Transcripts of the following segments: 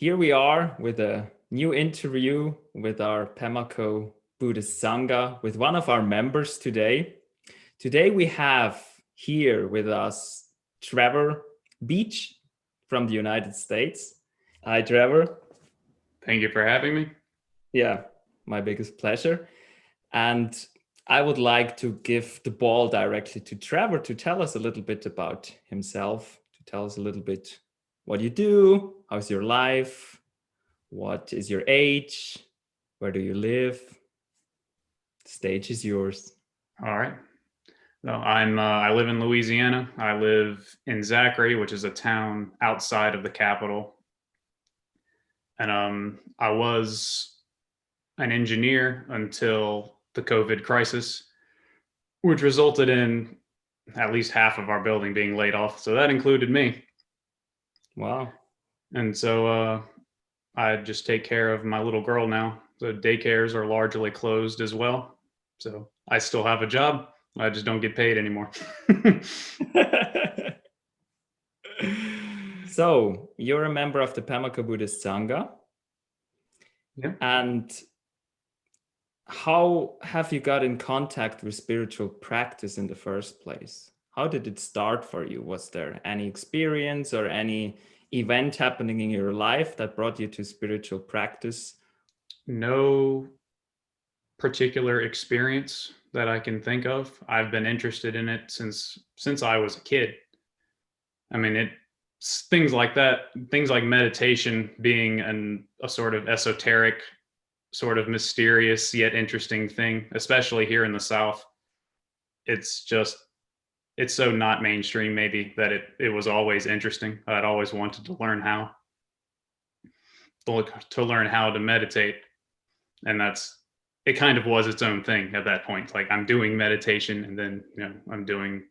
Here we are with a new interview with our Pemako Buddhist Sangha with one of our members today. Today we have here with us Trevor Beach from the United States. Hi, Trevor. Thank you for having me. Yeah, my biggest pleasure. And I would like to give the ball directly to Trevor to tell us a little bit about himself, to tell us a little bit what you do, how's your life, what is your age, where do you live? The stage is yours. All right. So I live in Louisiana. I live in Zachary, which is a town outside of the capital. And I was an engineer until the COVID crisis, which resulted in at least half of our building being laid off. So that included me. Wow. And so I just take care of my little girl now. So daycares are largely closed as well. So I still have a job. I just don't get paid anymore. So you're a member of the Pemako Buddhist Sangha. Yeah. And how have you got in contact with spiritual practice in the first place? How did it start for you? Was there any experience or any event happening in your life that brought you to spiritual practice? No particular experience that I can think of. I've been interested in it since I was a kid. I mean, things like that, things like meditation being a sort of esoteric, sort of mysterious yet interesting thing, especially here in the South. It's so not mainstream maybe that it was always interesting. I'd always wanted to learn how to meditate. And it kind of was its own thing at that point. Like I'm doing meditation and then, I'm doing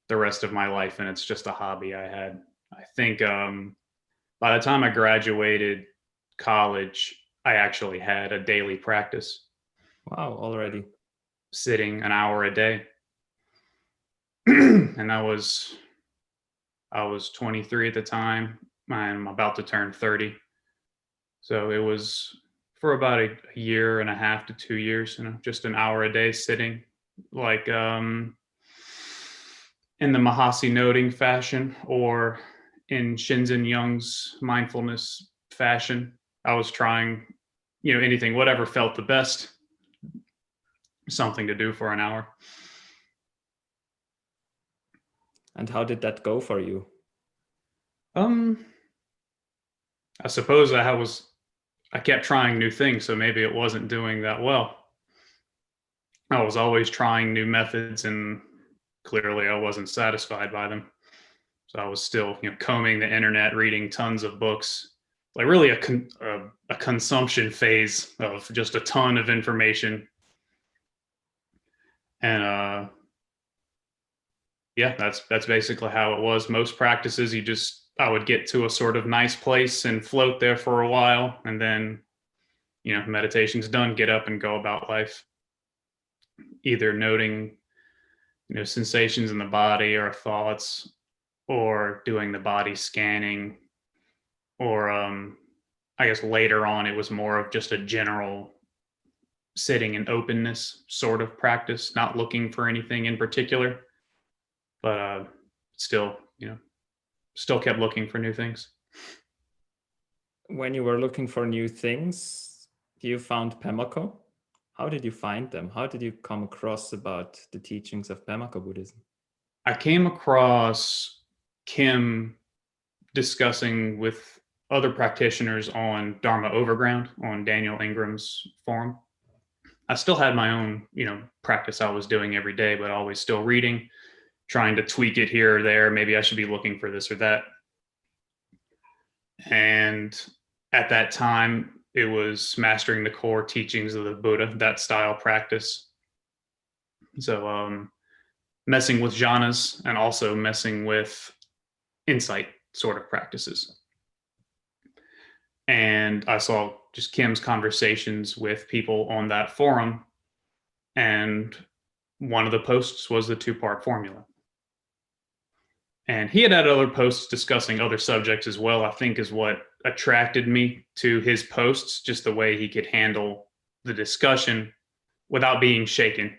the rest of my life and it's just a hobby I had. I think by the time I graduated college, I actually had a daily practice. Wow, already. Sitting an hour a day. And I was 23 at the time. I'm about to turn 30. So it was for about a year and a half to 2 years, just an hour a day sitting, like in the Mahasi noting fashion or in Shinzen Young's mindfulness fashion. I was trying, anything, whatever felt the best, something to do for an hour. And how did that go for you? I suppose I kept trying new things, so maybe it wasn't doing that well. I was always trying new methods and clearly I wasn't satisfied by them. So I was still, combing the internet, reading tons of books, like really a consumption phase of just a ton of information. And yeah, that's basically how it was. Most practices, I would get to a sort of nice place and float there for a while. And then, meditation's done, get up and go about life. Either noting, sensations in the body or thoughts, or doing the body scanning, or I guess later on, it was more of just a general sitting in openness sort of practice, not looking for anything in particular, but still kept looking for new things. When you were looking for new things, you found Pemako. How did you find them? How did you come across about the teachings of Pemako Buddhism? I came across Kim discussing with other practitioners on Dharma Overground on Daniel Ingram's forum. I still had my own, practice I was doing every day, but always still reading, trying to tweak it here or there. Maybe I should be looking for this or that. And at that time, it was mastering the core teachings of the Buddha, that style practice. So messing with jhanas and also messing with insight sort of practices. And I saw just Kim's conversations with people on that forum. And one of the posts was the 2-part formula. And he had other posts discussing other subjects as well, I think is what attracted me to his posts, just the way he could handle the discussion without being shaken,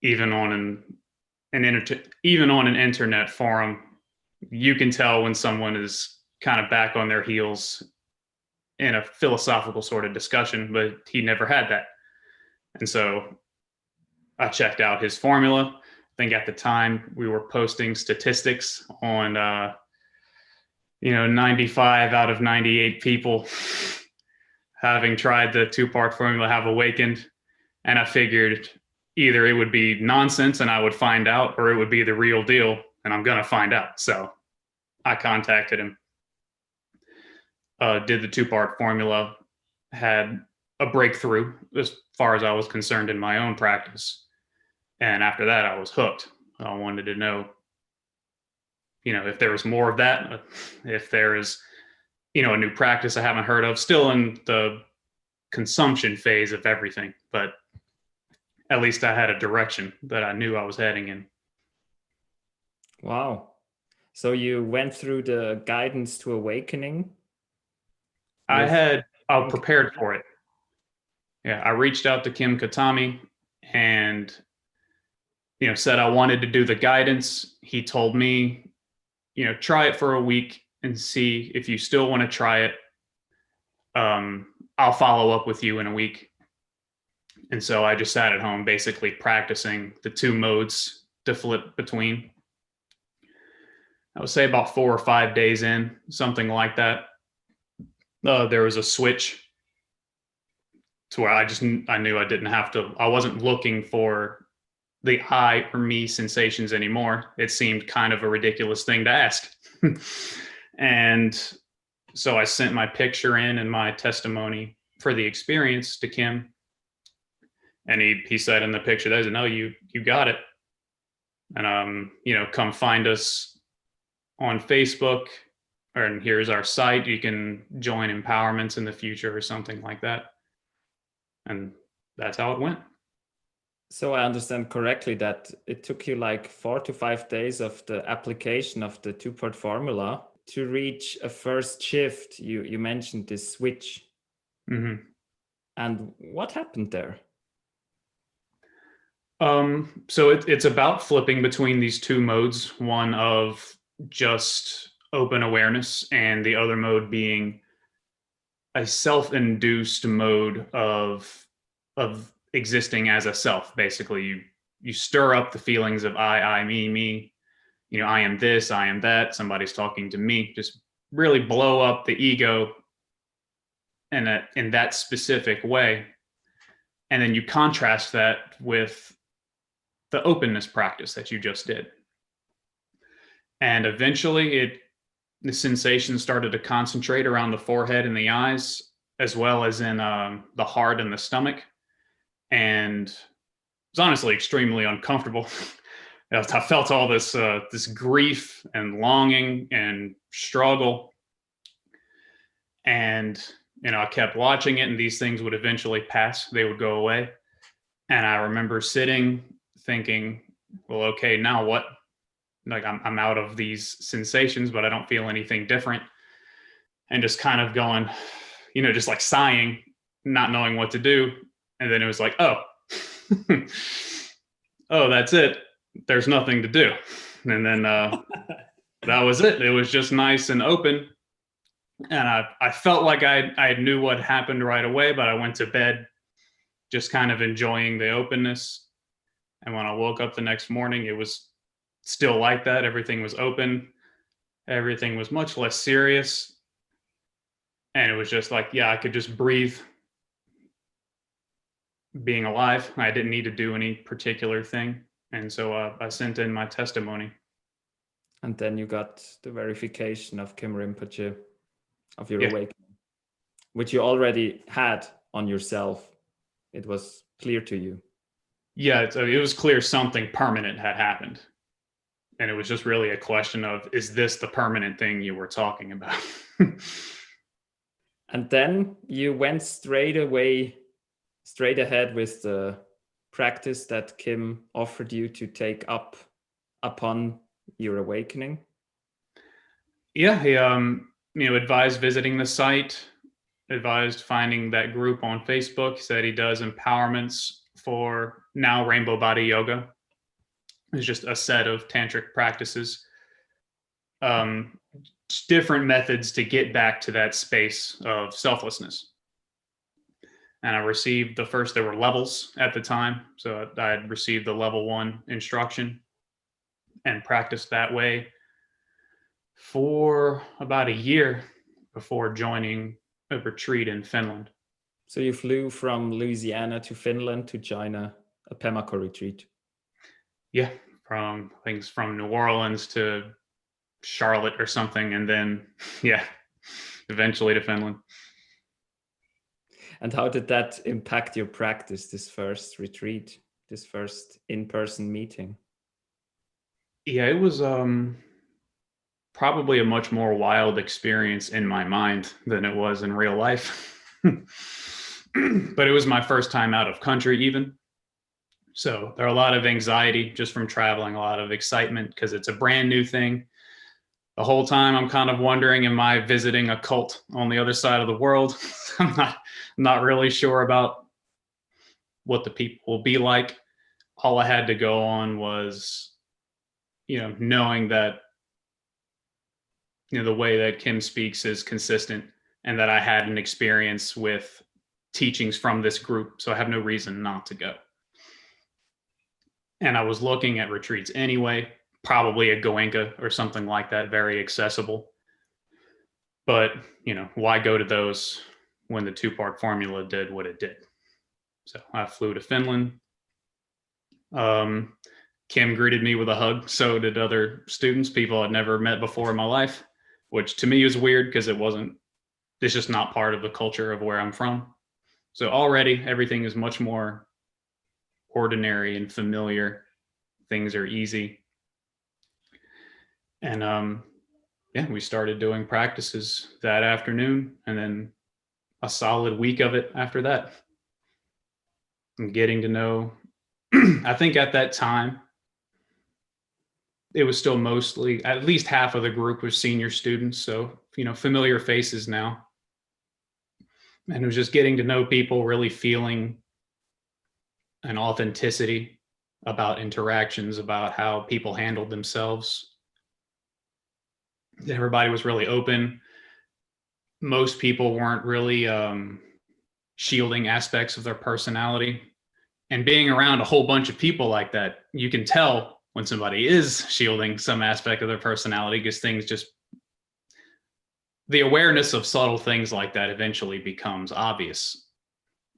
even on even on an internet forum. You can tell when someone is kind of back on their heels in a philosophical sort of discussion, but he never had that. And so I checked out his formula. I think at the time we were posting statistics on, 95 out of 98 people having tried the two-part formula have awakened. And I figured either it would be nonsense and I would find out, or it would be the real deal and I'm going to find out. So I contacted him, did the two-part formula, had a breakthrough as far as I was concerned in my own practice. And after that, I was hooked. I wanted to know, if there was more of that, if there is, a new practice I haven't heard of, still in the consumption phase of everything, but at least I had a direction that I knew I was heading in. Wow. So you went through the guidance to awakening? I prepared for it. Yeah, I reached out to Kim Katami and, said I wanted to do the guidance. He told me, try it for a week and see if you still want to try it. I'll follow up with you in a week. And so I just sat at home basically practicing the two modes to flip between. I would say about 4 or 5 days in, something like that. There was a switch to where I knew I didn't have to, I wasn't looking for the I or me sensations anymore. It seemed kind of a ridiculous thing to ask. And so I sent my picture in and my testimony for the experience to Kim. And he said in the picture, there's no, you got it. And, come find us on Facebook, and here's our site. You can join empowerments in the future or something like that. And that's how it went. So I understand correctly that it took you like 4 to 5 days of the application of the two-part formula to reach a first shift. You mentioned this switch. Mm-hmm. And what happened there? So it's about flipping between these two modes, one of just open awareness and the other mode being a self-induced mode of existing as a self. Basically, you stir up the feelings of I, me, I am this, I am that, somebody's talking to me. Just really blow up the ego in that specific way. And then you contrast that with the openness practice that you just did. And eventually the sensation started to concentrate around the forehead and the eyes, as well as in the heart and the stomach. And it was honestly extremely uncomfortable. I felt all this grief and longing and struggle. And, I kept watching it, and these things would eventually pass. They would go away. And I remember sitting thinking, well, okay, now what? Like I'm out of these sensations, but I don't feel anything different. And just kind of going, just like sighing, not knowing what to do. And then it was like, oh, oh, that's it. There's nothing to do. And then that was it. It was just nice and open. And I felt like I knew what happened right away, but I went to bed just kind of enjoying the openness. And when I woke up the next morning, it was still like that. Everything was open. Everything was much less serious. And it was just like, yeah, I could just breathe being alive. I didn't need to do any particular thing. And so I sent in my testimony. And then you got the verification of Kim Rinpoche, of your Yeah. awakening, which you already had on yourself. It was clear to you. Yeah, it was clear something permanent had happened. And it was just really a question of, is this the permanent thing you were talking about? And then you went straight ahead with the practice that Kim offered you to take up upon your awakening. Yeah, he advised visiting the site, advised finding that group on Facebook. He said he does empowerments for now Rainbow Body Yoga. It's just a set of tantric practices, um, different methods to get back to that space of selflessness. And I received there were levels at the time. So I had received the level 1 instruction and practiced that way for about a year before joining a retreat in Finland. So you flew from Louisiana to Finland to join a Pemako retreat. Yeah, from things from New Orleans to Charlotte or something, and then eventually to Finland. And how did that impact your practice, this first retreat, this first in-person meeting? Yeah, it was probably a much more wild experience in my mind than it was in real life. But it was my first time out of country even. So there are a lot of anxiety just from traveling, a lot of excitement because it's a brand new thing. The whole time I'm kind of wondering, am I visiting a cult on the other side of the world? I'm not really sure about what the people will be like. All I had to go on was, knowing that, the way that Kim speaks is consistent and that I had an experience with teachings from this group. So I have no reason not to go. And I was looking at retreats anyway, probably a Goenka or something like that, very accessible. But, why go to those when the 2-part formula did what it did? So I flew to Finland. Kim greeted me with a hug. So did other students, people I'd never met before in my life, which to me was weird because it's just not part of the culture of where I'm from. So already everything is much more ordinary and familiar. Things are easy. And we started doing practices that afternoon and then a solid week of it after that. I'm getting to know, I think at that time, it was still mostly, at least half of the group was senior students. So, familiar faces now. And it was just getting to know people, really feeling an authenticity about interactions, about how people handled themselves. Everybody was really open. Most people weren't really shielding aspects of their personality. And being around a whole bunch of people like that, you can tell when somebody is shielding some aspect of their personality because the awareness of subtle things like that eventually becomes obvious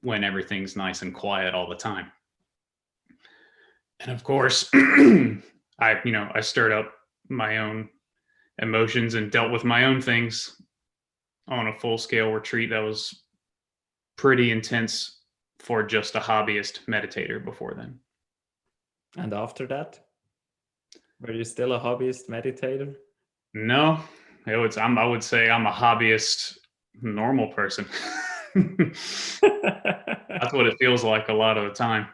when everything's nice and quiet all the time. And of course, I stirred up my own emotions and dealt with my own things on a full-scale retreat that was pretty intense for just a hobbyist meditator before then. And after that, were you still a hobbyist meditator? No, I would say I'm a hobbyist normal person. That's what it feels like a lot of the time.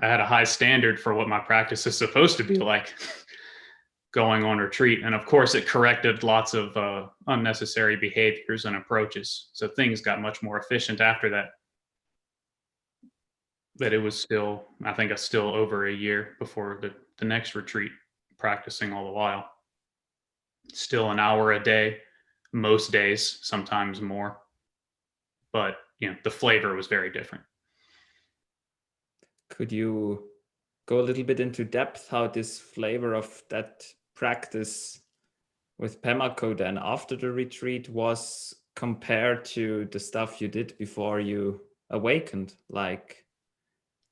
I had a high standard for what my practice is supposed to be like going on retreat. And of course, it corrected lots of unnecessary behaviors and approaches. So things got much more efficient after that. But it was still, I think it's still over a year before the next retreat, practicing all the while. Still an hour a day, most days, sometimes more. But, the flavor was very different. Could you go a little bit into depth how this flavor of that practice with Pemako then after the retreat was compared to the stuff you did before you awakened, like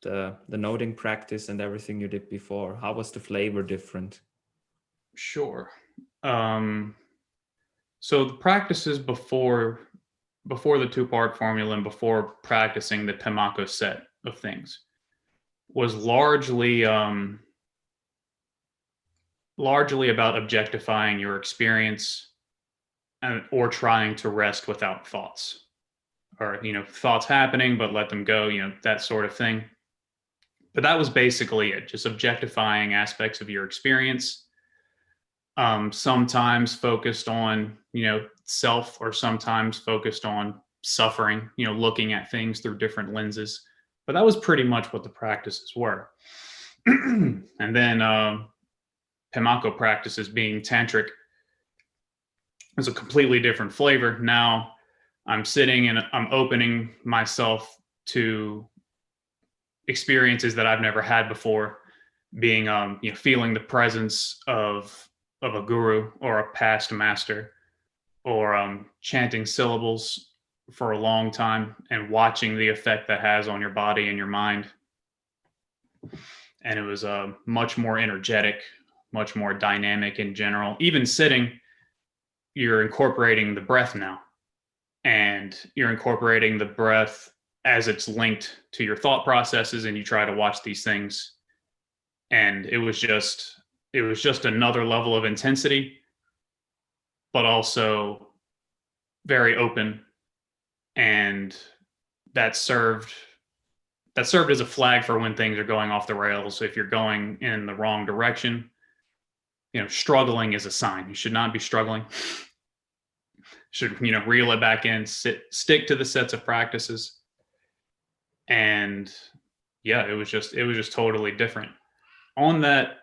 the noting practice and everything you did before? How was the flavor different? Sure. So the practices before the 2-part formula and before practicing the Pemako set of things was largely about objectifying your experience or trying to rest without thoughts, or thoughts happening but let them go, that sort of thing. But that was basically it, just objectifying aspects of your experience, Sometimes focused on, self, or sometimes focused on suffering, looking at things through different lenses. But that was pretty much what the practices were. And then Pemako practices, being tantric, is a completely different flavor. Now I'm sitting and I'm opening myself to experiences that I've never had before, being feeling the presence of a guru or a past master, or chanting syllables for a long time and watching the effect that has on your body and your mind. And it was much more energetic, much more dynamic in general. Even sitting, you're incorporating the breath now, and you're incorporating the breath as it's linked to your thought processes, and you try to watch these things. And it was just another level of intensity, but also very open. And that served as a flag for when things are going off the rails. If you're going in the wrong direction, struggling is a sign. You should not be struggling. Should, reel it back in, stick to the sets of practices. And yeah, it was just totally different. On that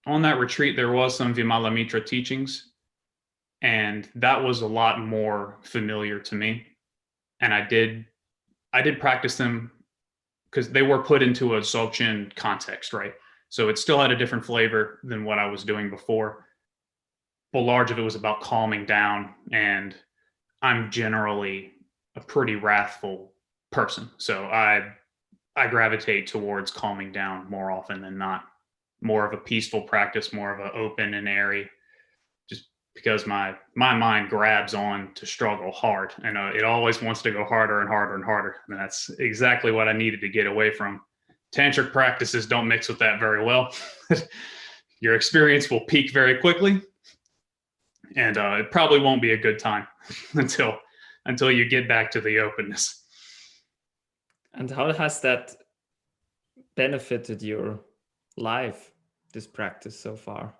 retreat, there was some Vimalamitra teachings, and that was a lot more familiar to me. And I did practice them because they were put into a Dzogchen context, right? So it still had a different flavor than what I was doing before. But large of it was about calming down, and I'm generally a pretty wrathful person, so I gravitate towards calming down more often than not. More of a peaceful practice, more of an open and airy, just because my mind grabs on to struggle hard, and it always wants to go harder and harder and harder. And that's exactly what I needed to get away from. Tantric practices don't mix with that very well. Your experience will peak very quickly, and it probably won't be a good time until you get back to the openness. And how has that benefited your life, this practice so far?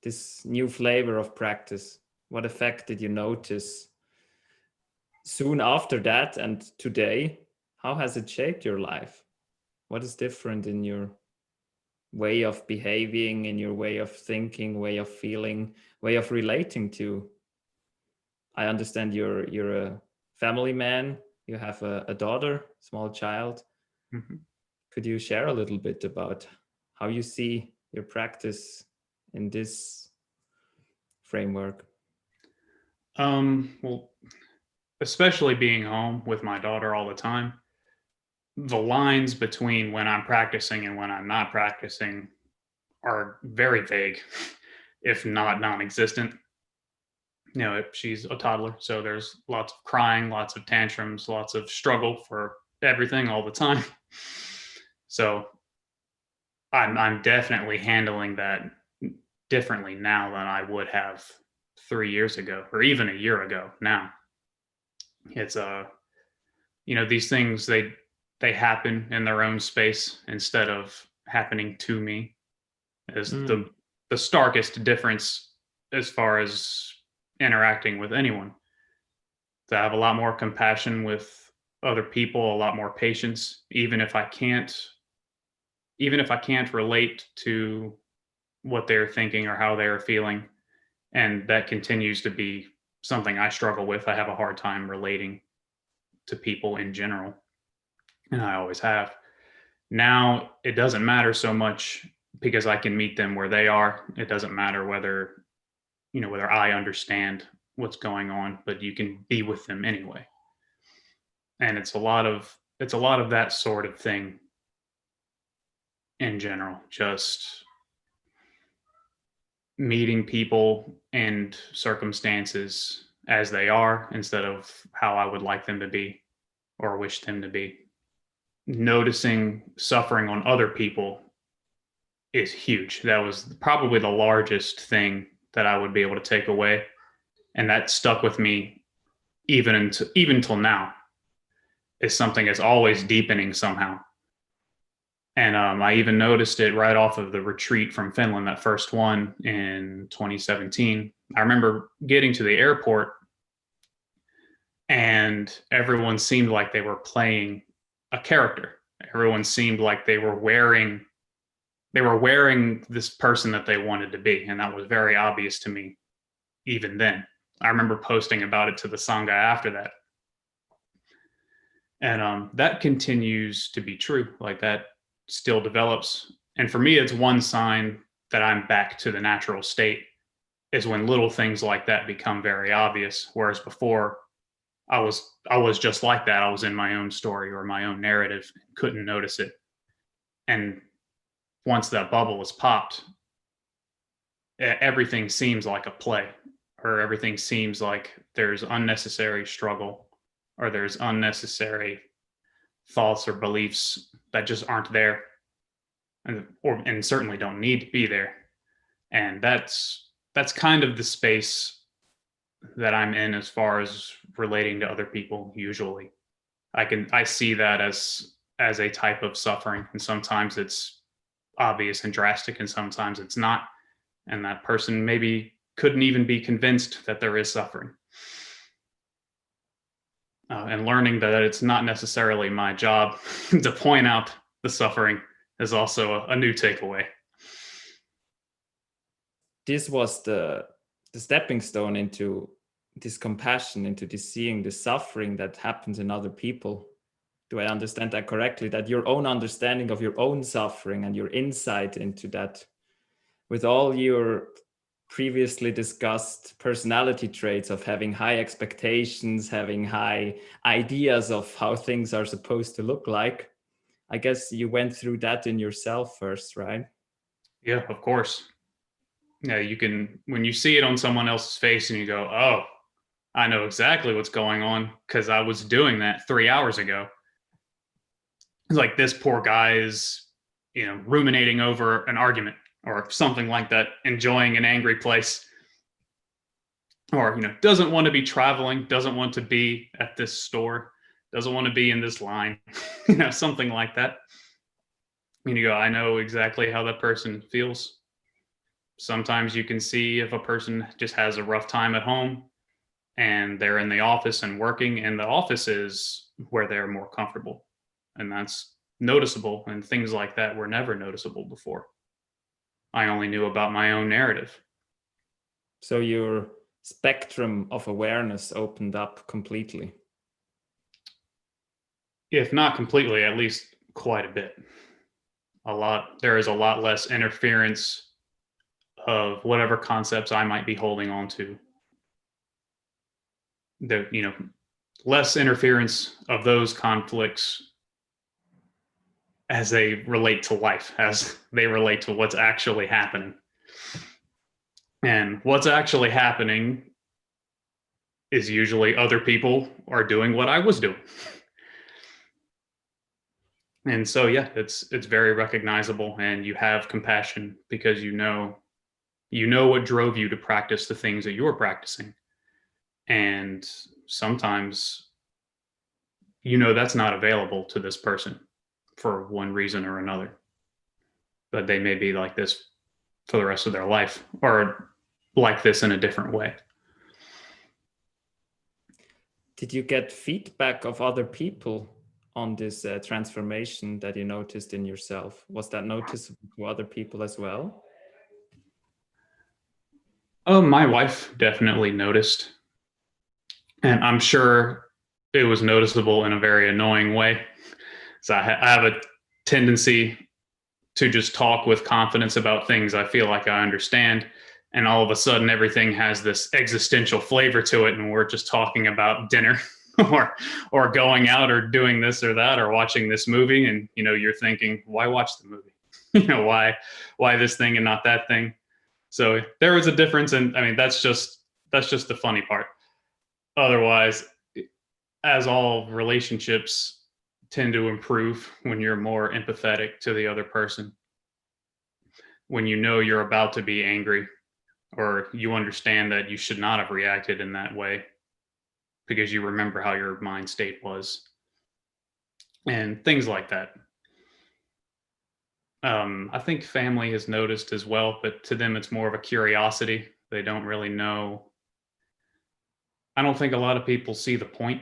This new flavor of practice, what effect did you notice soon after that and today? How has it shaped your life? What is different in your way of behaving, in your way of thinking, way of feeling, way of relating to? I understand you're a family man, you have a daughter, small child. Mm-hmm. Could you share a little bit about how you see your practice in this framework? Well, especially being home with my daughter all the time, the lines between when I'm practicing and when I'm not practicing are very vague, if not non-existent. She's a toddler, so there's lots of crying, lots of tantrums, lots of struggle for everything all the time. So I'm definitely handling that differently now than I would have 3 years ago, or even a year ago. Now it's these things, they happen in their own space instead of happening to me, is the starkest difference as far as interacting with anyone. To have a lot more compassion with other people, a lot more patience, even if I can't relate to what they're thinking or how they're feeling. And that continues to be something I struggle with. I have a hard time relating to people in general, and I always have. Now it doesn't matter so much because I can meet them where they are. It doesn't matter whether I understand what's going on, but you can be with them anyway. And it's a lot of that sort of thing in general, just meeting people and circumstances as they are instead of how I would like them to be or wish them to be. Noticing suffering on other people is huge. That was probably the largest thing that I would be able to take away, and that stuck with me even till now. Is something that's always deepening somehow. And I even noticed it right off of the retreat from Finland, that first one in 2017. I remember getting to the airport and everyone seemed like they were playing a character. Everyone seemed like they were wearing this person that they wanted to be, and that was very obvious to me even then. I remember posting about it to the Sangha after that. And that continues to be true. Like that still develops. And for me, it's one sign that I'm back to the natural state is when little things like that become very obvious. Whereas before, I was just like that. I was in my own story or my own narrative, couldn't notice it. And once that bubble is popped, everything seems like a play, or everything seems like there's unnecessary struggle, or there's unnecessary thoughts or beliefs that just aren't there, and certainly don't need to be there. And that's kind of the space that I'm in as far as relating to other people. Usually I see that as a type of suffering, and sometimes it's obvious and drastic, and sometimes it's not, and that person maybe couldn't even be convinced that there is suffering. And learning that it's not necessarily my job to point out the suffering is also a new takeaway. This was the stepping stone into this compassion, into this seeing the suffering that happens in other people. Do I understand that correctly? That your own understanding of your own suffering and your insight into that, with all your previously discussed personality traits of having high expectations, having high ideas of how things are supposed to look like, I guess you went through that in yourself first, right? Yeah, of course. Yeah, you can, when you see it on someone else's face and you go, oh, I know exactly what's going on because I was doing that 3 hours ago. It's like this poor guy is, ruminating over an argument or something like that, enjoying an angry place, or, doesn't want to be traveling, doesn't want to be at this store, doesn't want to be in this line, something like that. And you go, I know exactly how that person feels. Sometimes you can see if a person just has a rough time at home and they're in the office and working, and the office is where they're more comfortable. And that's noticeable. And things like that were never noticeable before. I only knew about my own narrative. So your spectrum of awareness opened up completely. If not completely, at least quite a bit. There is a lot less interference of whatever concepts I might be holding on to. Less interference of those conflicts as they relate to life, as they relate to what's actually happening. And what's actually happening is usually other people are doing what I was doing. And so, yeah, it's very recognizable, and you have compassion because you know what drove you to practice the things that you're practicing. And sometimes that's not available to this person for one reason or another, but they may be like this for the rest of their life, or like this in a different way. Did you get feedback of other people on this transformation that you noticed in yourself? Was that noticeable to other people as well? Oh, my wife definitely noticed, and I'm sure it was noticeable in a very annoying way. So I have a tendency to just talk with confidence about things I feel like I understand, and all of a sudden everything has this existential flavor to it, and we're just talking about dinner or going out or doing this or that or watching this movie, and you're thinking, why watch the movie? Why this thing and not that thing? So there was a difference, and I mean that's just the funny part. Otherwise, as all relationships tend to improve when you're more empathetic to the other person, when you're about to be angry, or you understand that you should not have reacted in that way because you remember how your mind state was, and things like that. I think family has noticed as well, but to them it's more of a curiosity. They don't really know. I don't think a lot of people see the point,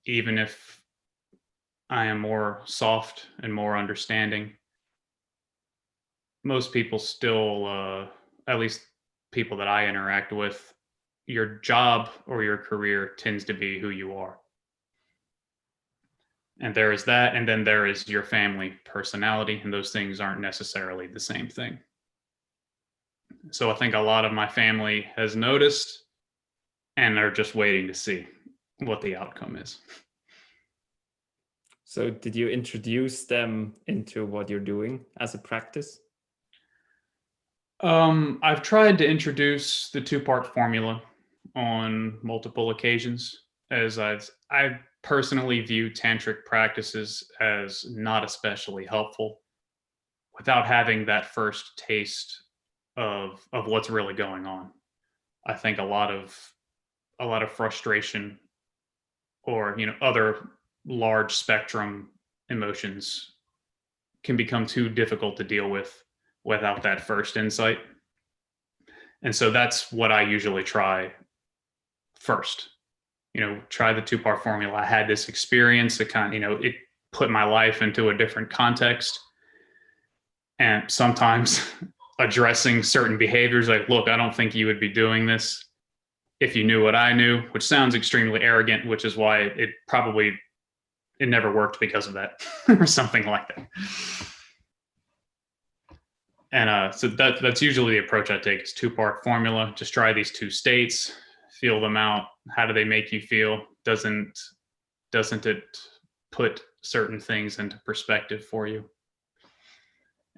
even if I am more soft and more understanding. Most people still, at least people that I interact with, your job or your career tends to be who you are. And there is that, and then there is your family personality, and those things aren't necessarily the same thing. So I think a lot of my family has noticed and are just waiting to see what the outcome is. So did you introduce them into what you're doing as a practice? I've tried to introduce the two-part formula on multiple occasions, as I personally view tantric practices as not especially helpful without having that first taste of what's really going on. I think a lot of frustration or other large spectrum emotions can become too difficult to deal with without that first insight. And so that's what I usually try first. Try the two-part formula. I had this experience that it put my life into a different context. And sometimes addressing certain behaviors like, look, I don't think you would be doing this if you knew what I knew, which sounds extremely arrogant, which is why it never worked because of that or something like that. And so that's usually the approach I take is two-part formula. Just try these two states, feel them out. How do they make you feel? Doesn't it put certain things into perspective for you?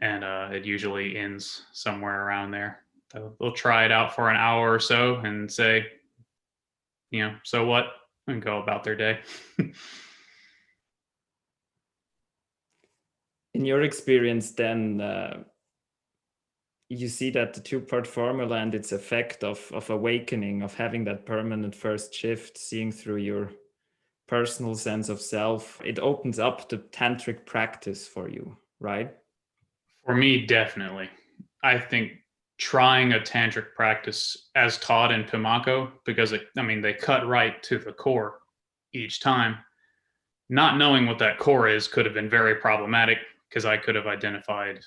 And it usually ends somewhere around there. They'll try it out for an hour or so and say, so what? And go about their day. In your experience, then, you see that the two-part formula and its effect of awakening, of having that permanent first shift, seeing through your personal sense of self, it opens up the tantric practice for you, right? For me, definitely. I think trying a tantric practice as taught in Pemako, because they cut right to the core each time. Not knowing what that core is could have been very problematic because I could have identified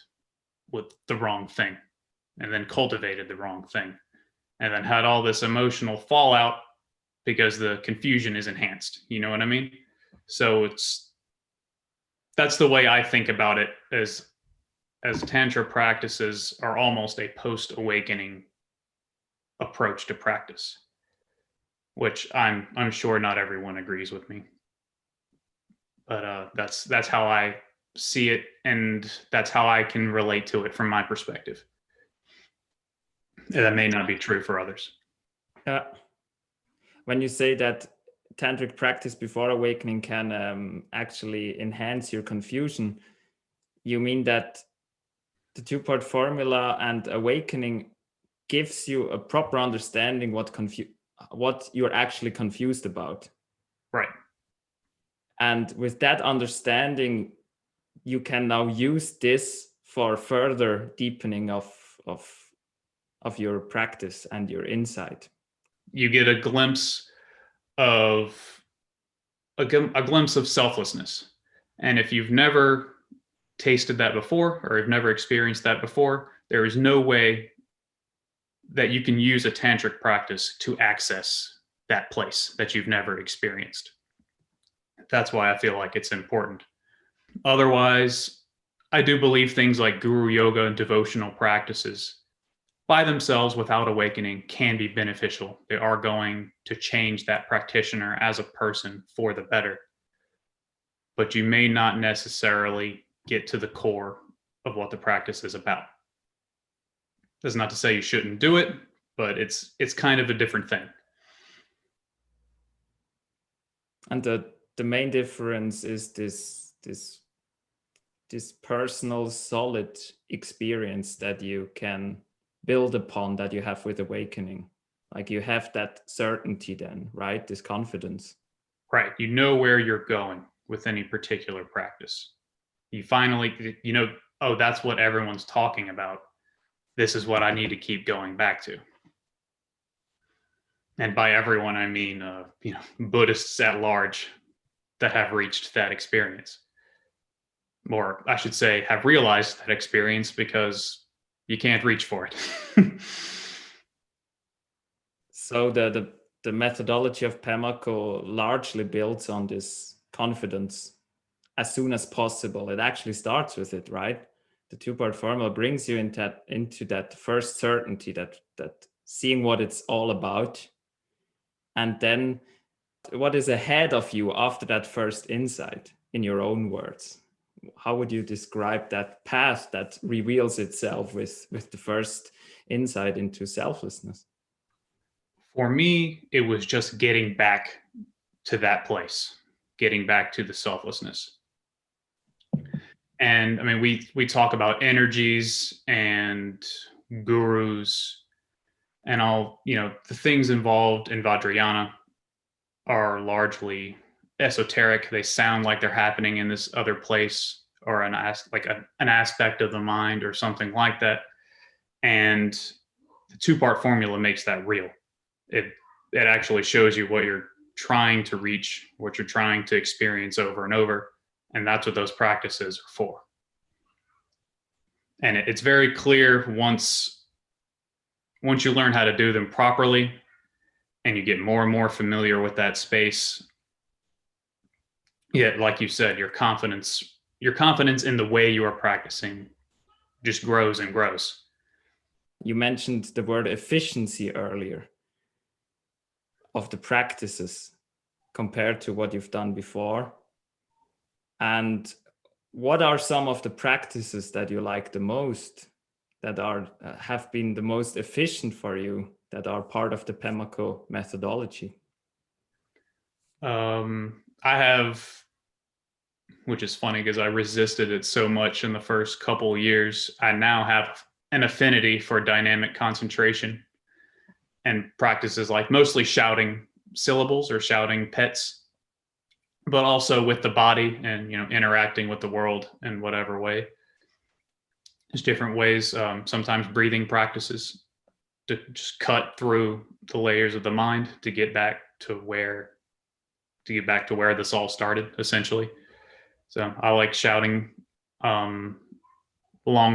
with the wrong thing and then cultivated the wrong thing and then had all this emotional fallout because the confusion is enhanced. You know what I mean? So that's the way I think about it, as tantra practices are almost a post-awakening approach to practice, which I'm sure not everyone agrees with me. But that's how I see it, and that's how I can relate to it from my perspective. And that may not be true for others. When you say that tantric practice before awakening can actually enhance your confusion, you mean that the two-part formula and awakening gives you a proper understanding what you're actually confused about. Right. And with that understanding, you can now use this for further deepening of your practice and your insight. You get a glimpse of selflessness. And if you've never tasted that before, or you've never experienced that before, there is no way that you can use a tantric practice to access that place that you've never experienced. That's why I feel like it's important. Otherwise, I do believe things like guru yoga and devotional practices by themselves without awakening can be beneficial. They are going to change that practitioner as a person for the better. But you may not necessarily get to the core of what the practice is about. That's not to say you shouldn't do it, but it's kind of a different thing. And the main difference is this personal solid experience that you can build upon, that you have with awakening. Like you have that certainty then, right? This confidence. Right. You know where you're going with any particular practice. You finally, oh, that's what everyone's talking about. This is what I need to keep going back to. And by everyone, I mean, Buddhists at large that have reached that experience. Or I should say, have realized that experience, because you can't reach for it. So the methodology of Pemaco largely builds on this confidence as soon as possible. It actually starts with it, right? The two-part formula brings you into that first certainty, that seeing what it's all about, and then what is ahead of you after that first insight, in your own words. How would you describe that path that reveals itself with the first insight into selflessness? For me, it was just getting back to that place, getting back to the selflessness. And I mean, we talk about energies and gurus and all, the things involved in Vajrayana are largely esoteric. They sound like they're happening in this other place, or an aspect of the mind or something like that. And the two-part formula makes that real. It actually shows you what you're trying to reach, what you're trying to experience over and over. And that's what those practices are for. And it's very clear once you learn how to do them properly and you get more and more familiar with that space. Yeah, like you said, your confidence in the way you are practicing just grows and grows. You mentioned the word efficiency earlier of the practices compared to what you've done before. And what are some of the practices that you like the most, that have been the most efficient for you, that are part of the Pemaco methodology? I have, which is funny because I resisted it so much in the first couple years. I now have an affinity for dynamic concentration and practices like mostly shouting syllables or shouting pets, but also with the body and interacting with the world in whatever way. There's different ways. Sometimes breathing practices to just cut through the layers of the mind to get back to where this all started, essentially. So I like shouting, long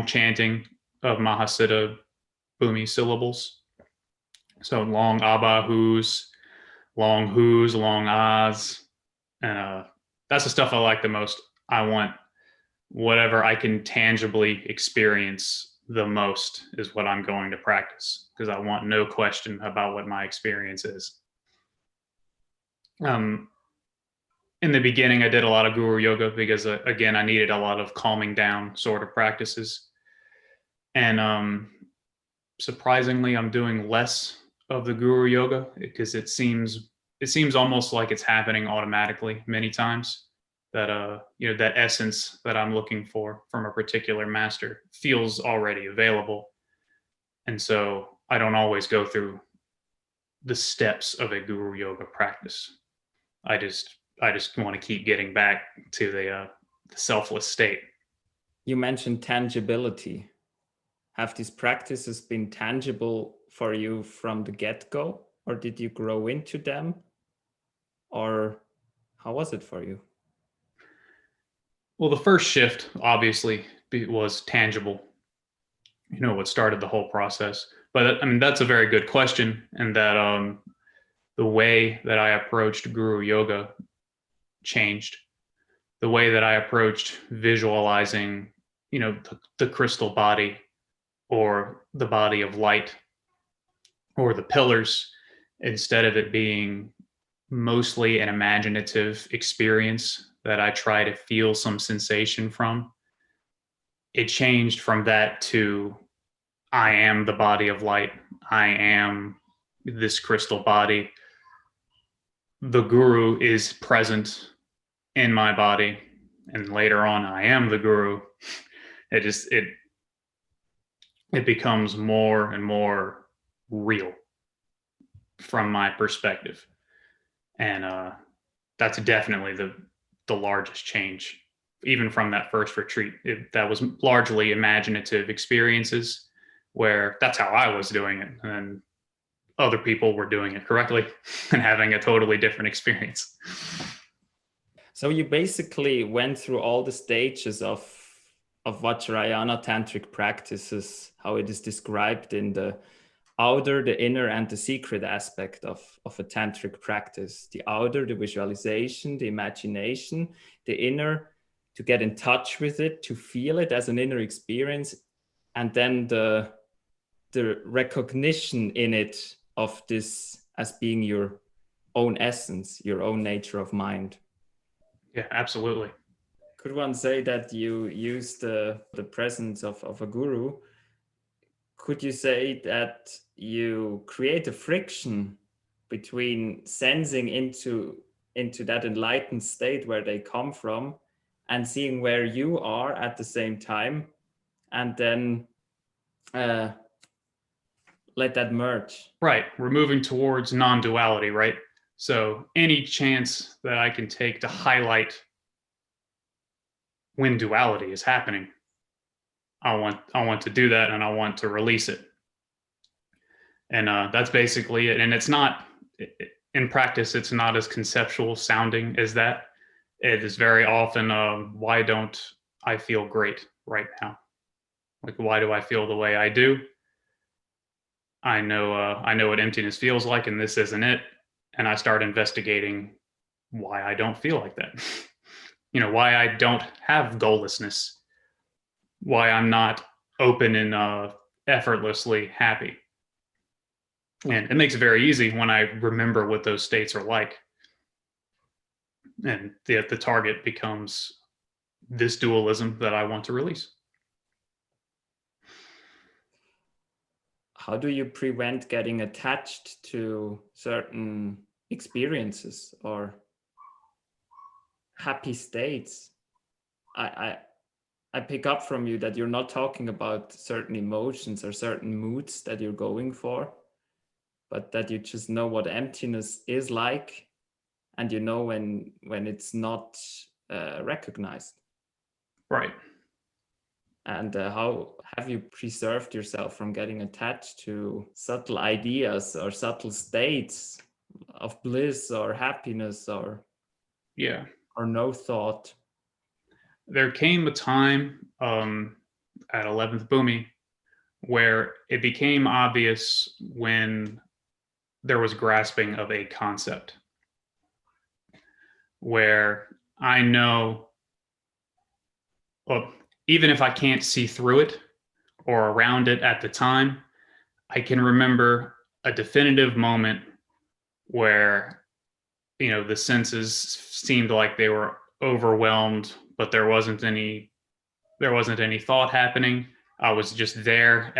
chanting of Mahasiddha Bhumi syllables. So long abahus, long who's, long ahs. And that's the stuff I like the most. I want whatever I can tangibly experience the most is what I'm going to practice, because I want no question about what my experience is. In the beginning, I did a lot of guru yoga because, again, I needed a lot of calming down sort of practices. And surprisingly, I'm doing less of the guru yoga because it seems almost like it's happening automatically many times. That that essence that I'm looking for from a particular master feels already available, and so I don't always go through the steps of a guru yoga practice. I just want to keep getting back to the selfless state. You mentioned tangibility. Have these practices been tangible for you from the get-go, or did you grow into them? Or how was it for you? Well, the first shift obviously was tangible. What started the whole process. But I mean, that's a very good question, and that the way that I approached guru yoga changed. The way that I approached visualizing, the crystal body or the body of light or the pillars, instead of it being mostly an imaginative experience that I try to feel some sensation from, it changed from that to I am the body of light. I am this crystal body. The guru is present in my body, and later on I am the guru. It becomes more and more real from my perspective. And that's definitely the largest change even from that first retreat. That was largely imaginative experiences where that's how I was doing it. And other people were doing it correctly and having a totally different experience. So you basically went through all the stages of Vajrayana tantric practices, how it is described in the outer, the inner, and the secret aspect of a tantric practice. The outer, the visualization, the imagination; the inner, to get in touch with it, to feel it as an inner experience, and then the recognition in it of this as being your own essence, your own nature of mind. Yeah, absolutely. Could one say that you use the presence of a guru? Could you say that you create a friction between sensing into that enlightened state where they come from and seeing where you are at the same time, and then let that merge? Right. We're moving towards non-duality, right? So any chance that I can take to highlight when duality is happening, I want to do that, and I want to release it. And that's basically it. And it's not, in practice, it's not as conceptual sounding as that. It is very often, why don't I feel great right now? Like, why do I feel the way I do? I know what emptiness feels like, and this isn't it. And I start investigating why I don't feel like that. Why I don't have goallessness, why I'm not open and effortlessly happy. And it makes it very easy when I remember what those states are like. And the target becomes this dualism that I want to release. How do you prevent getting attached to certain experiences or happy states? I pick up from you that you're not talking about certain emotions or certain moods that you're going for, but that you just know what emptiness is like, and you know when it's not recognized. Right. And how have you preserved yourself from getting attached to subtle ideas or subtle states of bliss or happiness or no thought? There came a time at 11th Bhumi where it became obvious when there was grasping of a concept, where I know, well, even if I can't see through it or around it at the time, I can remember a definitive moment where, the senses seemed like they were overwhelmed, but there wasn't any thought happening. I was just there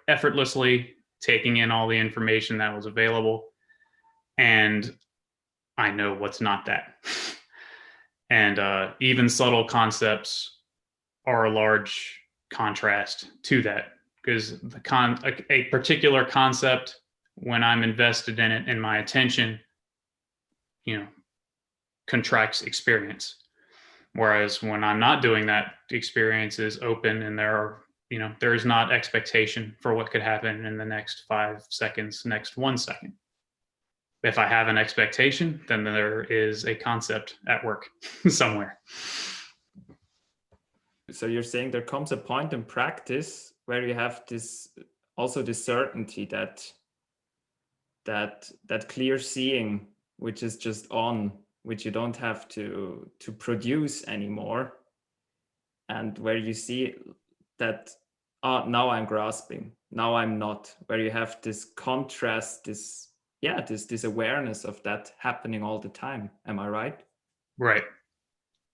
effortlessly taking in all the information that was available. And I know what's not that. And even subtle concepts are a large contrast to that, because a particular concept, when I'm invested in it and my attention, contracts experience. Whereas when I'm not doing that, the experience is open, and there is not expectation for what could happen in the next 5 seconds, next 1 second. If I have an expectation, then there is a concept at work somewhere. So you're saying there comes a point in practice where you have this certainty that clear seeing, which is just on, which you don't have to produce anymore, and where you see that now I'm grasping, now I'm not, where you have this contrast, this awareness of that happening all the time. Am I right? Right.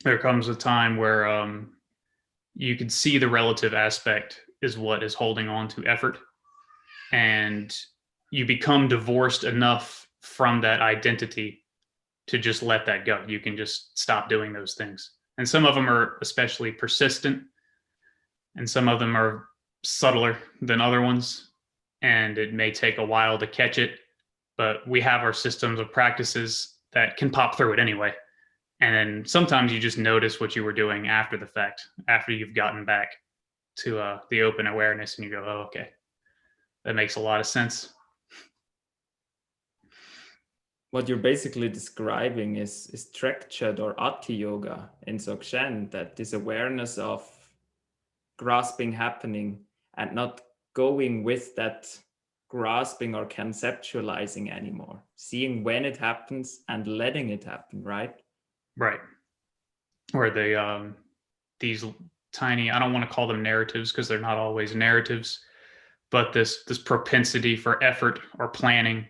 There comes a time where you can see the relative aspect is what is holding on to effort, and you become divorced enough from that identity to just let that go. You can just stop doing those things. And some of them are especially persistent, and some of them are subtler than other ones. And it may take a while to catch it, but we have our systems of practices that can pop through it anyway. And then sometimes you just notice what you were doing after the fact, after you've gotten back to the open awareness, and you go, oh, okay, that makes a lot of sense. What you're basically describing is Trekchad or Ati Yoga in Dzogchen, that this awareness of grasping happening and not going with that grasping or conceptualizing anymore, seeing when it happens and letting it happen, right? Right. Or these tiny, I don't want to call them narratives because they're not always narratives, but this propensity for effort or planning,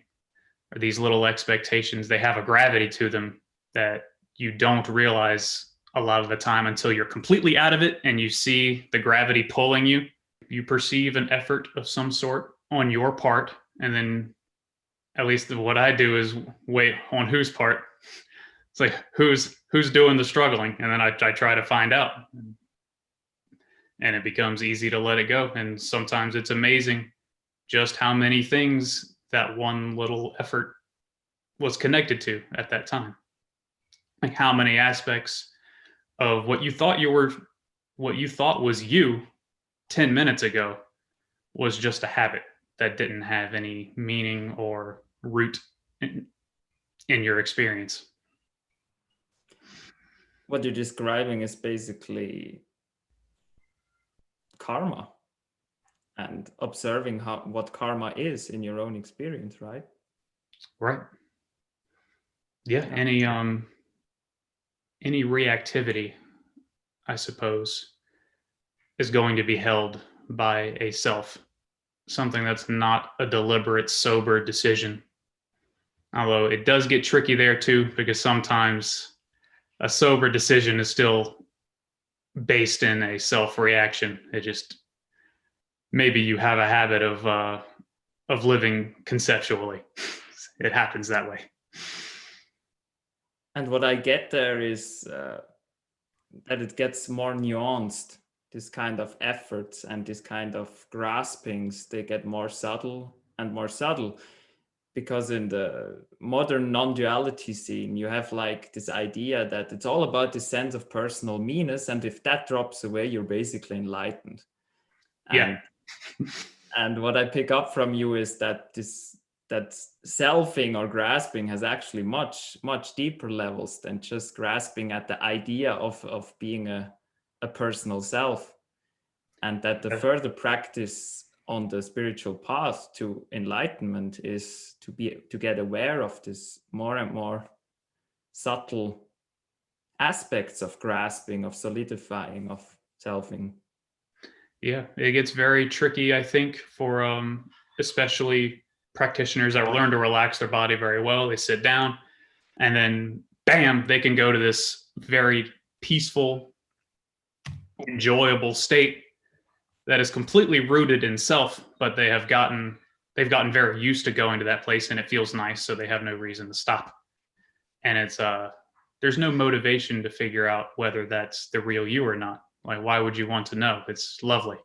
or these little expectations, they have a gravity to them that you don't realize a lot of the time until you're completely out of it and you see the gravity pulling you. You perceive an effort of some sort on your part, and then at least what I do is wait, on whose part? It's like, who's doing the struggling? And then I try to find out. And it becomes easy to let it go. And sometimes it's amazing just how many things that one little effort was connected to at that time. Like how many aspects of what you thought was you 10 minutes ago was just a habit that didn't have any meaning or root in your experience. What you're describing is basically karma and observing what karma is in your own experience, right? Right. Yeah. Any reactivity, I suppose, is going to be held by a self, something that's not a deliberate, sober decision. Although it does get tricky there too, because sometimes a sober decision is still based in a self reaction. It just, maybe you have a habit of living conceptually. It happens that way. And what I get there is that it gets more nuanced. This kind of efforts and this kind of graspings, they get more subtle and more subtle, because in the modern non-duality scene, you have like this idea that it's all about the sense of personal meanness, and if that drops away, you're basically enlightened. Yeah. And what I pick up from you is that that selfing or grasping has actually much deeper levels than just grasping at the idea of being a personal self, and that the further practice on the spiritual path to enlightenment is to get aware of this more and more subtle aspects of grasping, of solidifying, of selfing. Yeah, it gets very tricky, I think, for especially practitioners that learn to relax their body very well. They sit down and then bam, they can go to this very peaceful, enjoyable state that is completely rooted in self, but they've gotten very used to going to that place and it feels nice, so they have no reason to stop. And it's there's no motivation to figure out whether that's the real you or not. Like, why would you want to know? It's lovely.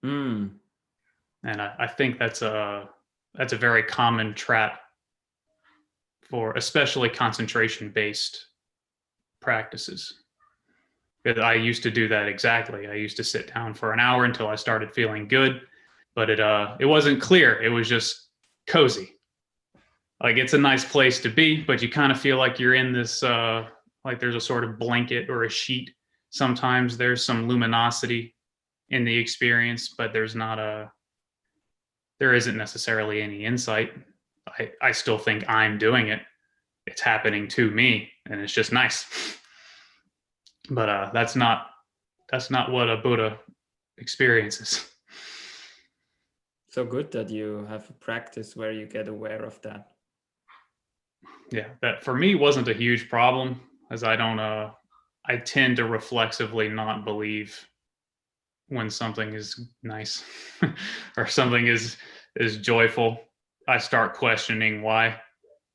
And I think that's a very common trap for especially concentration-based practices. I used to do that exactly. I used to sit down for an hour until I started feeling good, but it wasn't clear. It was just cozy. Like, it's a nice place to be, but you kind of feel like you're in this like there's a sort of blanket or a sheet. Sometimes there's some luminosity in the experience, but there isn't necessarily any insight. I still think I'm doing it. It's happening to me, and it's just nice. But that's not what a Buddha experiences. So good that you have a practice where you get aware of that. Yeah, that for me wasn't a huge problem, as I tend to reflexively not believe when something is nice or something is joyful. I start questioning why,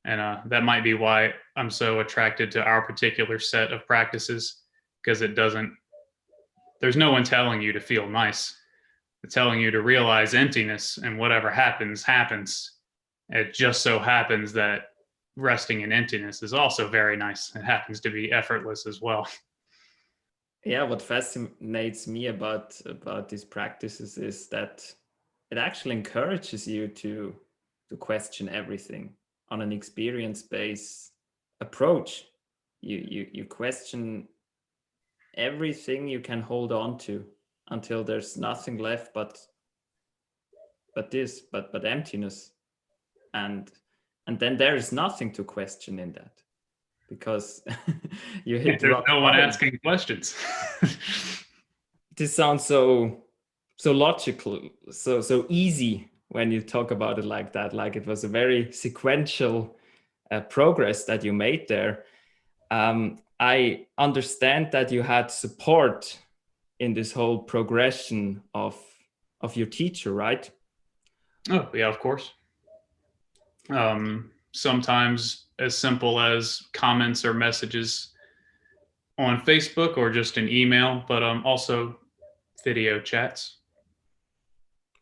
and that might be why I'm so attracted to our particular set of practices, because there's no one telling you to feel nice. They're telling you to realize emptiness, and whatever happens. It just so happens that resting in emptiness is also very nice. It happens to be effortless as well. Yeah, what fascinates me about these practices is that it actually encourages you to question everything on an experience-based approach. You question everything you can hold on to until there's nothing left but emptiness, and then there is nothing to question in that, because you hit There's rock no one bottom. asking questions. This sounds so logical, so easy when you talk about it like that, like it was a very sequential progress that you made there. I understand that you had support in this whole progression of your teacher, right? Oh, yeah, of course. Sometimes as simple as comments or messages on Facebook or just an email, but also video chats.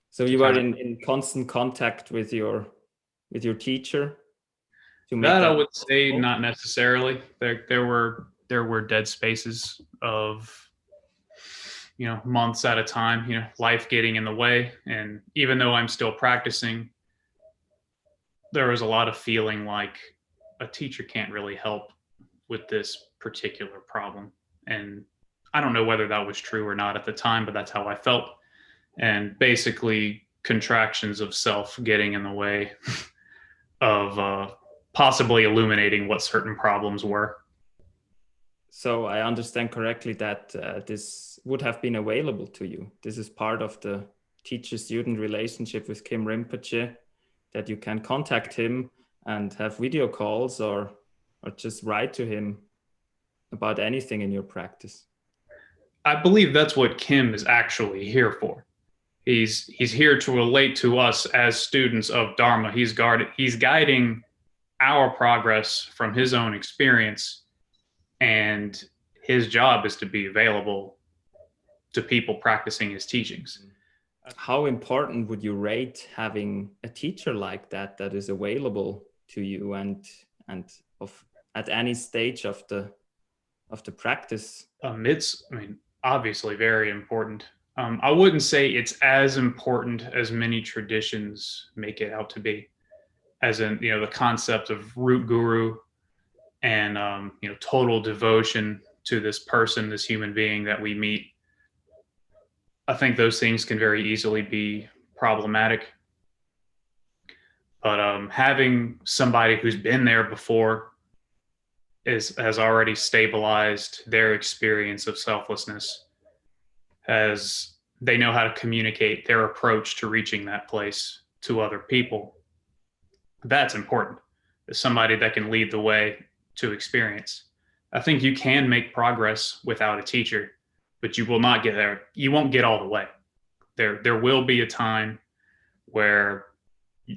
So To you are kind of, in constant contact with your teacher to make that I that would say possible? not necessarily. There were dead spaces of months at a time, life getting in the way, and even though I'm still practicing, there was a lot of feeling like a teacher can't really help with this particular problem. And I don't know whether that was true or not at the time, but that's how I felt. And basically, contractions of self getting in the way of possibly illuminating what certain problems were. So I understand correctly that this would have been available to you. This is part of the teacher-student relationship with Kim Rinpoche, that you can contact him and have video calls, or just write to him about anything in your practice. I believe that's what Kim is actually here for. He's here to relate to us as students of Dharma. He's guiding our progress from his own experience, and his job is to be available to people practicing his teachings. How important would you rate having a teacher like that is available to you, and of at any stage of the practice? Obviously very important. I wouldn't say it's as important as many traditions make it out to be, as in the concept of root guru and total devotion to this person, this human being that we meet. I think those things can very easily be problematic. But having somebody who's been there before has already stabilized their experience of selflessness, as they know how to communicate their approach to reaching that place to other people. That's important. As somebody that can lead the way to experience. I think you can make progress without a teacher, but you will not get there. You won't get all the way. There will be a time where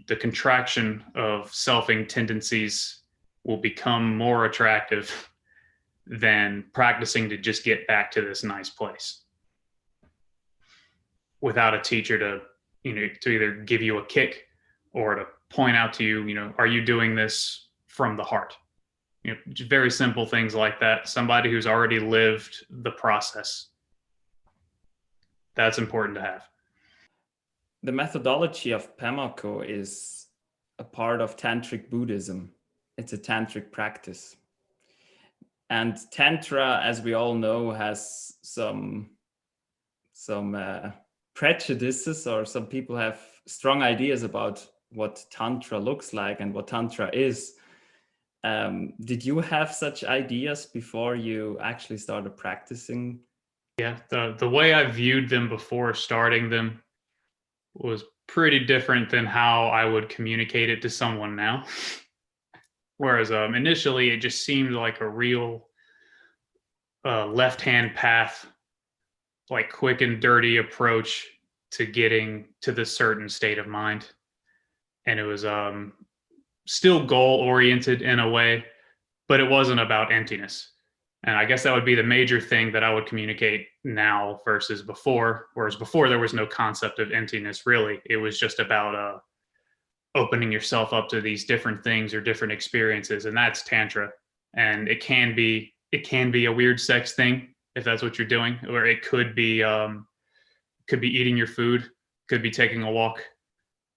the contraction of selfing tendencies will become more attractive than practicing to just get back to this nice place without a teacher to either give you a kick or to point out to you, are you doing this from the heart? Very simple things like that. Somebody who's already lived the process. That's important to have. The methodology of Pemako is a part of Tantric Buddhism. It's a Tantric practice. And Tantra, as we all know, has some prejudices, or some people have strong ideas about what Tantra looks like and what Tantra is. Did you have such ideas before you actually started practicing? Yeah, the way I viewed them before starting them was pretty different than how I would communicate it to someone now. Whereas initially it just seemed like a real left-hand path, like quick and dirty approach to getting to this certain state of mind. And it was still goal-oriented in a way, but it wasn't about emptiness. And I guess that would be the major thing that I would communicate now versus before. Whereas before there was no concept of emptiness, really. It was just about opening yourself up to these different things or different experiences, and that's tantra. And it can be a weird sex thing if that's what you're doing, or it could be eating your food, could be taking a walk,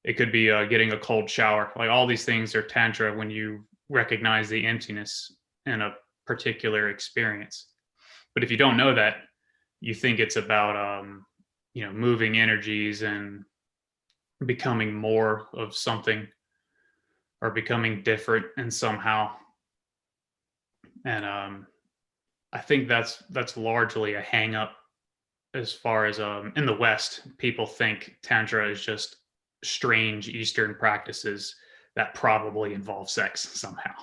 it could be getting a cold shower. Like all these things are tantra when you recognize the emptiness in a particular experience. But if you don't know that, you think it's about moving energies and becoming more of something or becoming different and somehow. And I think that's largely a hang up as far as in the West, people think tantra is just strange Eastern practices that probably involve sex somehow.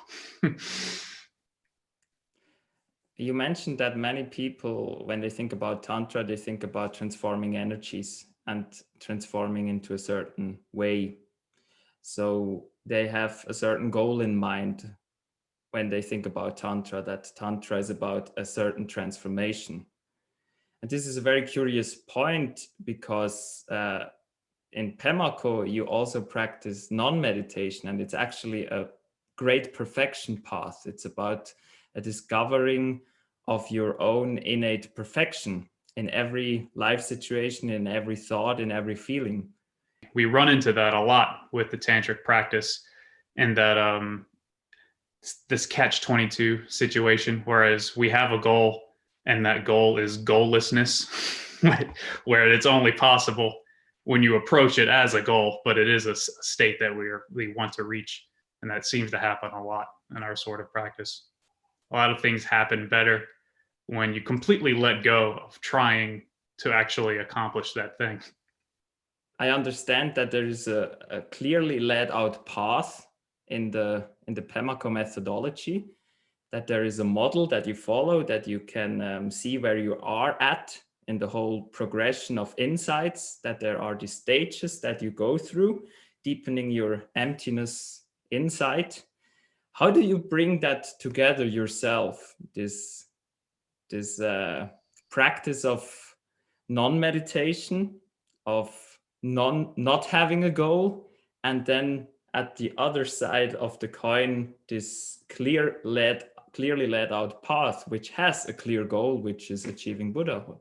You mentioned that many people, when they think about tantra, they think about transforming energies and transforming into a certain way. So they have a certain goal in mind when they think about tantra, that tantra is about a certain transformation. And this is a very curious point because in Pemako, you also practice non-meditation, and it's actually a great perfection path. It's about a discovering of your own innate perfection in every life situation, in every thought, in every feeling. We run into that a lot with the tantric practice, and that this catch-22 situation, whereas we have a goal and that goal is goallessness, where it's only possible when you approach it as a goal, but it is a state that we want to reach. And that seems to happen a lot in our sort of practice. A lot of things happen better when you completely let go of trying to actually accomplish that thing. I understand that there is a clearly laid out path in the Pemaco methodology, that there is a model that you follow, that you can see where you are at in the whole progression of insights, that there are these stages that you go through, deepening your emptiness insight. How do you bring that together yourself, this practice of non-meditation, of not having a goal, and then at the other side of the coin, this clearly laid out path, which has a clear goal, which is achieving Buddhahood?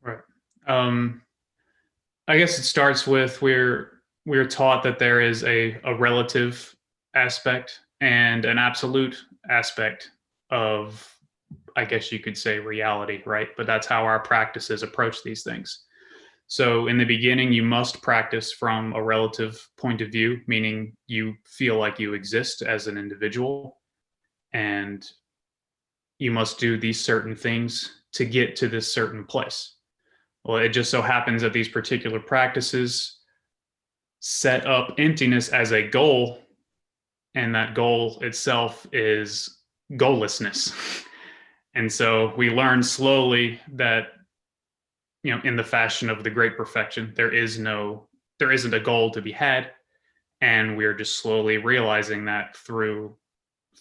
Right. I guess it starts with we're taught that there is a relative aspect and an absolute aspect of, I guess you could say, reality, right? But that's how our practices approach these things. So in the beginning, you must practice from a relative point of view, meaning you feel like you exist as an individual, and you must do these certain things to get to this certain place. Well, it just so happens that these particular practices set up emptiness as a goal, and that goal itself is goallessness. And so we learn slowly that, in the fashion of the great perfection, there isn't a goal to be had, and we're just slowly realizing that through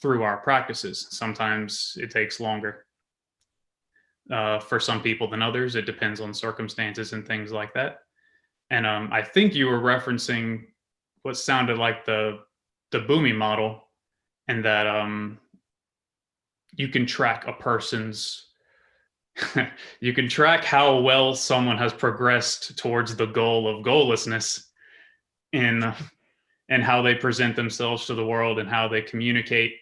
our practices. Sometimes it takes longer for some people than others. It depends on circumstances and things like that. And I think you were referencing what sounded like the Boomi model, and that you can track a person's you can track how well someone has progressed towards the goal of goallessness in and how they present themselves to the world and how they communicate,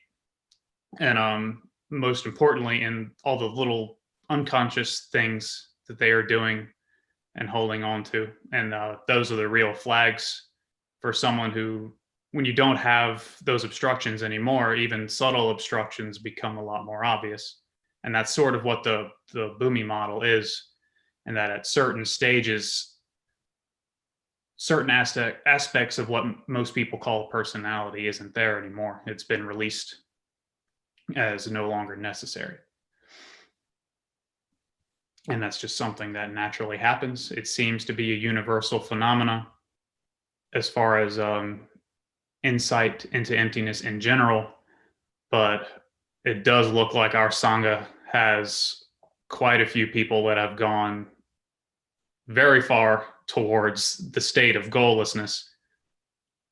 and most importantly, in all the little unconscious things that they are doing and holding on to. And those are the real flags for someone who, when you don't have those obstructions anymore, even subtle obstructions become a lot more obvious. And that's sort of what the Boomi model is. And that at certain stages, certain aspects of what most people call personality isn't there anymore. It's been released as no longer necessary. And that's just something that naturally happens. It seems to be a universal phenomena as far as insight into emptiness in general, but it does look like our Sangha has quite a few people that have gone very far towards the state of goallessness.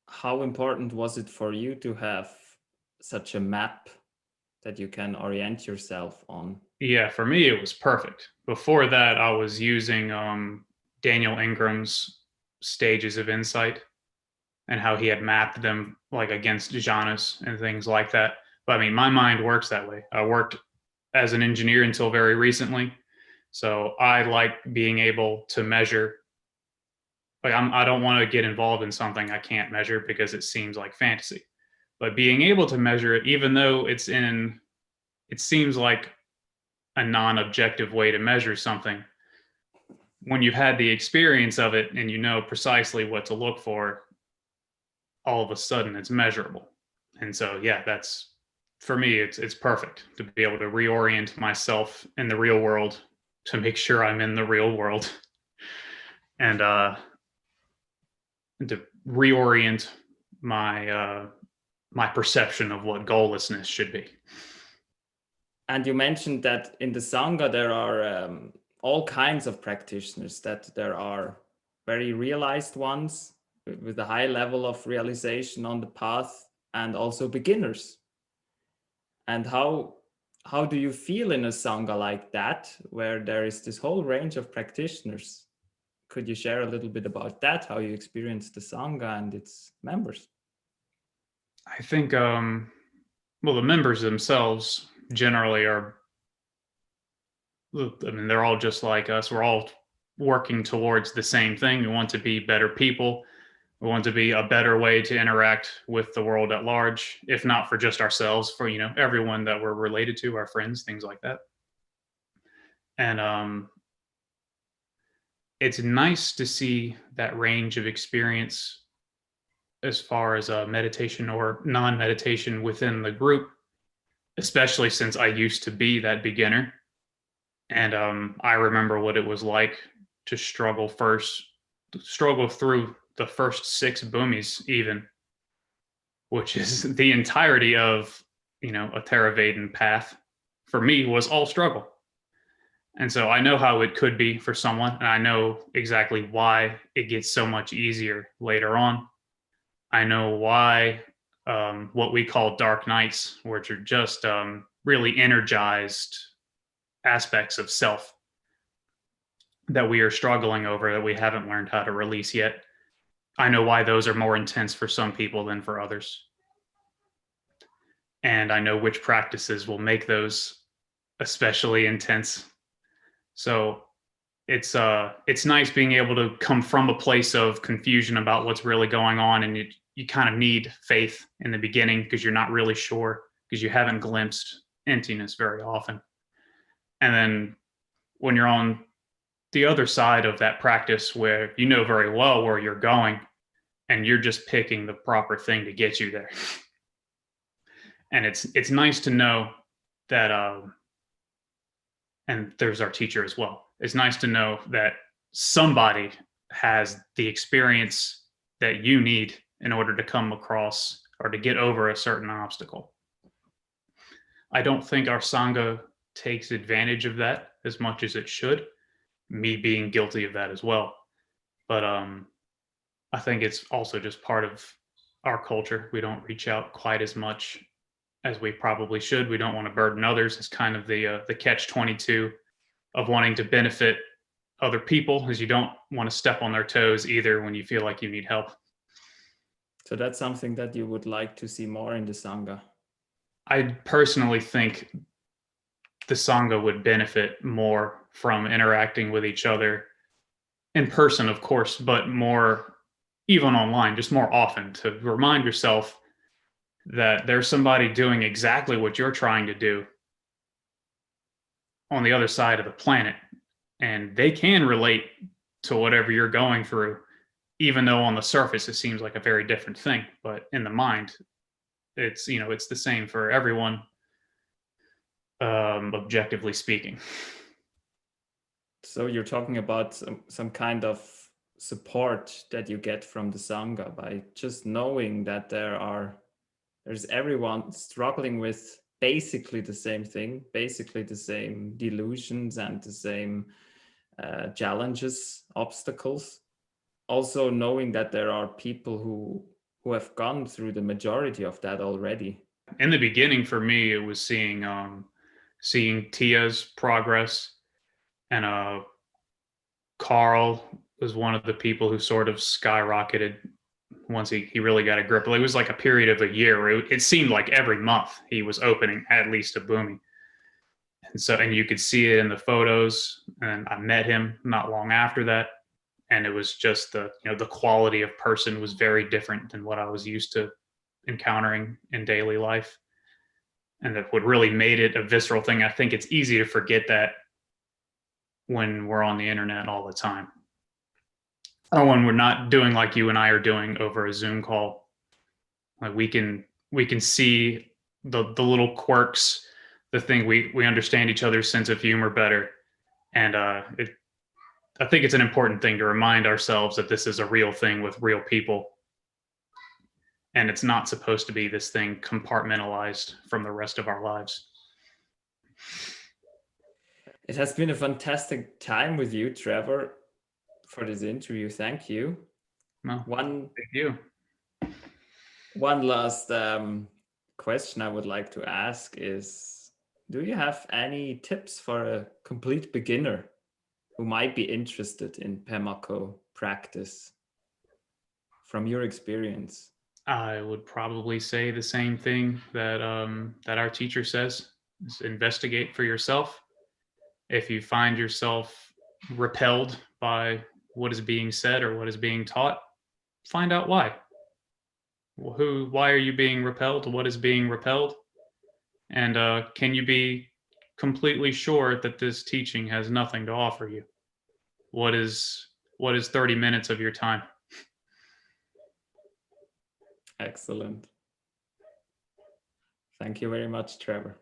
how important was it for you to have such a map that you can orient yourself on? Yeah, for me it was perfect. Before that, I was using Daniel Ingram's stages of insight and how he had mapped them like against jhanas and things like that. But I mean, my mind works that way. I worked as an engineer until very recently, so I like being able to measure. Like I don't want to get involved in something I can't measure because it seems like fantasy. But being able to measure it, even though it seems like a non-objective way to measure something, when you've had the experience of it and you know precisely what to look for, all of a sudden it's measurable. And so yeah, that's for me it's perfect to be able to reorient myself in the real world to make sure I'm in the real world and to reorient my perception of what goallessness should be. And you mentioned that in the Sangha there are all kinds of practitioners, that there are very realized ones with a high level of realization on the path, and also beginners. And how do you feel in a Sangha like that, where there is this whole range of practitioners? Could you share a little bit about that, how you experience the Sangha and its members? I think well, the members themselves generally are, I mean, they're all just like us. We're all working towards the same thing. We want to be better people. We want to be a better way to interact with the world at large, if not for just ourselves, for everyone that we're related to, our friends, things like that. And it's nice to see that range of experience as far as meditation or non-meditation within the group, especially since I used to be that beginner. And I remember what it was like to struggle through the first 6 boomies, even, which is the entirety of a Theravada path. For me, was all struggle, and so I know how it could be for someone, and I know exactly why it gets so much easier later on. I know why what we call dark nights, which are just really energized aspects of self that we are struggling over that we haven't learned how to release yet. I know why those are more intense for some people than for others. And I know which practices will make those especially intense. So it's nice being able to come from a place of confusion about what's really going on, and you kind of need faith in the beginning because you're not really sure, because you haven't glimpsed emptiness very often. And then when you're on the other side of that practice where you know very well where you're going and you're just picking the proper thing to get you there. And it's nice to know that and there's our teacher as well. It's nice to know that somebody has the experience that you need in order to come across or to get over a certain obstacle. I don't think our Sangha takes advantage of that as much as it should, me being guilty of that as well. But I think it's also just part of our culture. We don't reach out quite as much as we probably should. We don't want to burden others. It's kind of the catch-22 of wanting to benefit other people, is you don't want to step on their toes either when you feel like you need help. So that's something that you would like to see more in the Sangha? I personally think the Sangha would benefit more from interacting with each other in person, of course, but more even online, just more often, to remind yourself that there's somebody doing exactly what you're trying to do on the other side of the planet, and they can relate to whatever you're going through, even though on the surface it seems like a very different thing, but in the mind it's it's the same for everyone, objectively speaking. So you're talking about some kind of support that you get from the Sangha by just knowing that there's everyone struggling with basically the same thing, basically the same delusions and the same challenges, obstacles. Also knowing that there are people who who have gone through the majority of that already. In the beginning, for me, it was seeing Tia's progress, and Carl was one of the people who sort of skyrocketed once he really got a grip. It was like a period of a year where it seemed like every month he was opening at least a boomy. And you could see it in the photos. And I met him not long after that, and it was just the quality of person was very different than what I was used to encountering in daily life. And that what really made it a visceral thing. I think it's easy to forget that when we're on the internet all the time. Or when we're not doing like you and I are doing over a Zoom call. Like we can see the little quirks, the thing we understand each other's sense of humor better. And I think it's an important thing to remind ourselves that this is a real thing with real people. And it's not supposed to be this thing compartmentalized from the rest of our lives. It has been a fantastic time with you, Trevor, for this interview. Thank you. Well, thank you. One last question I would like to ask is, do you have any tips for a complete beginner who might be interested in Pemako practice from your experience? I would probably say the same thing that our teacher says: is investigate for yourself. If you find yourself repelled by what is being said or what is being taught, find out why. Why are you being repelled? What is being repelled? And can you be completely sure that this teaching has nothing to offer you? What is 30 minutes of your time? Excellent. Thank you very much, Trevor.